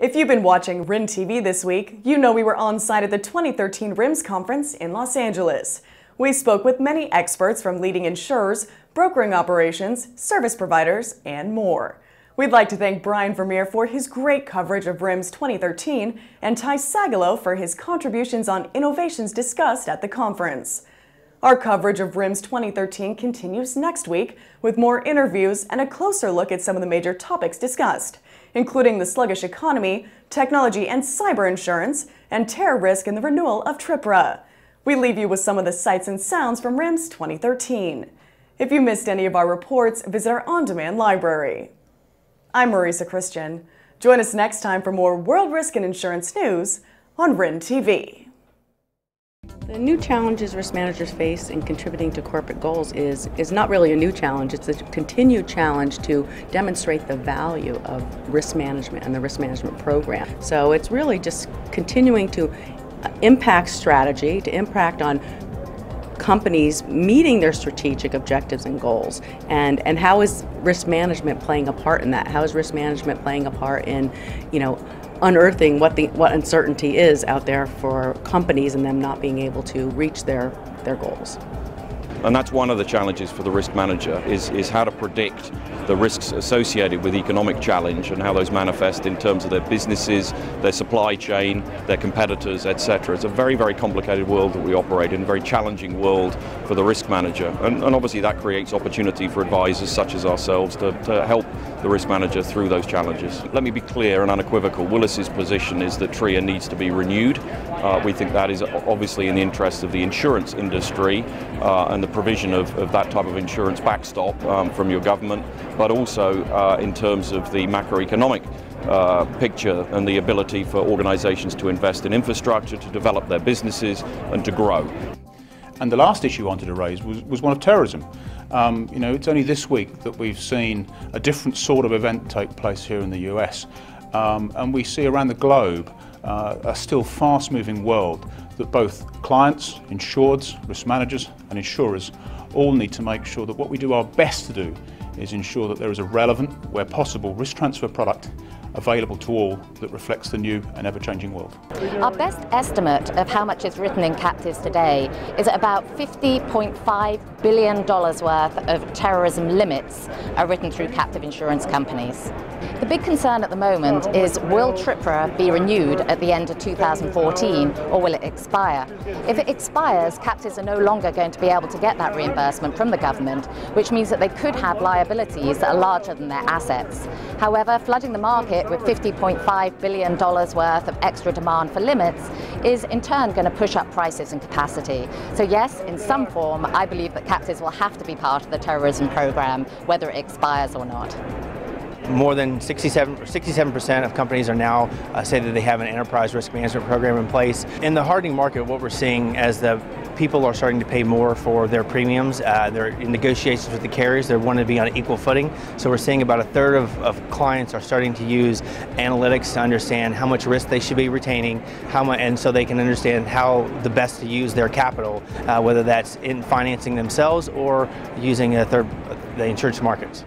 If you've been watching RIM TV this week, you know we were on site at the 2013 RIMS conference in Los Angeles. We spoke with many experts from leading insurers, brokering operations, service providers, and more. We'd like to thank Brian Vermeer for his great coverage of RIMS 2013 and Ty Sagalo for his contributions on innovations discussed at the conference. Our coverage of RIMS 2013 continues next week with more interviews and a closer look at some of the major topics discussed, including the sluggish economy, technology and cyber insurance, and terror risk in the renewal of TRIPRA. We leave you with some of the sights and sounds from RIMS 2013. If you missed any of our reports, visit our on-demand library. I'm Marisa Krystian. Join us next time for more world risk and insurance news on RIM TV. The new challenges risk managers face in contributing to corporate goals is not really a new challenge. It's a continued challenge to demonstrate the value of risk management and the risk management program. So it's really just continuing to impact strategy, to impact on companies meeting their strategic objectives and goals, and how is risk management playing a part in that? How is risk management playing a part in, unearthing what uncertainty is out there for companies and them not being able to reach their goals. And that's one of the challenges for the risk manager is how to predict the risks associated with economic challenge and how those manifest in terms of their businesses, their supply chain, their competitors, etc. It's a very, very complicated world that we operate in, a very challenging world for the risk manager. And obviously that creates opportunity for advisors such as ourselves to help the risk manager through those challenges. Let me be clear and unequivocal, Willis's position is that TRIA needs to be renewed. We think that is obviously in the interest of the insurance industry and the provision of that type of insurance backstop from your government, but also in terms of the macroeconomic picture and the ability for organizations to invest in infrastructure, to develop their businesses and to grow. And the last issue I wanted to raise was one of terrorism. It's only this week that we've seen a different sort of event take place here in the US. And we see around the globe a still fast-moving world that both clients, insureds, risk managers and insurers all need to make sure that what we do our best to do is ensure that there is a relevant, where possible, risk transfer product available to all that reflects the new and ever-changing world. Our best estimate of how much is written in captives today is that about $50.5 billion worth of terrorism limits are written through captive insurance companies. The big concern at the moment is, will TRIPRA be renewed at the end of 2014 or will it expire? If it expires, captives are no longer going to be able to get that reimbursement from the government, which means that they could have liabilities that are larger than their assets. However, flooding the market with $50.5 billion worth of extra demand for limits is in turn going to push up prices and capacity. So yes, in some form, I believe that captives will have to be part of the terrorism program, whether it expires or not. More than 67% of companies are now say that they have an enterprise risk management program in place. In the hardening market, what we're seeing as the people are starting to pay more for their premiums, they're in negotiations with the carriers, they want to be on equal footing. So we're seeing about a third of clients are starting to use analytics to understand how much risk they should be retaining, and so they can understand how the best to use their capital, whether that's in financing themselves or using the insurance markets.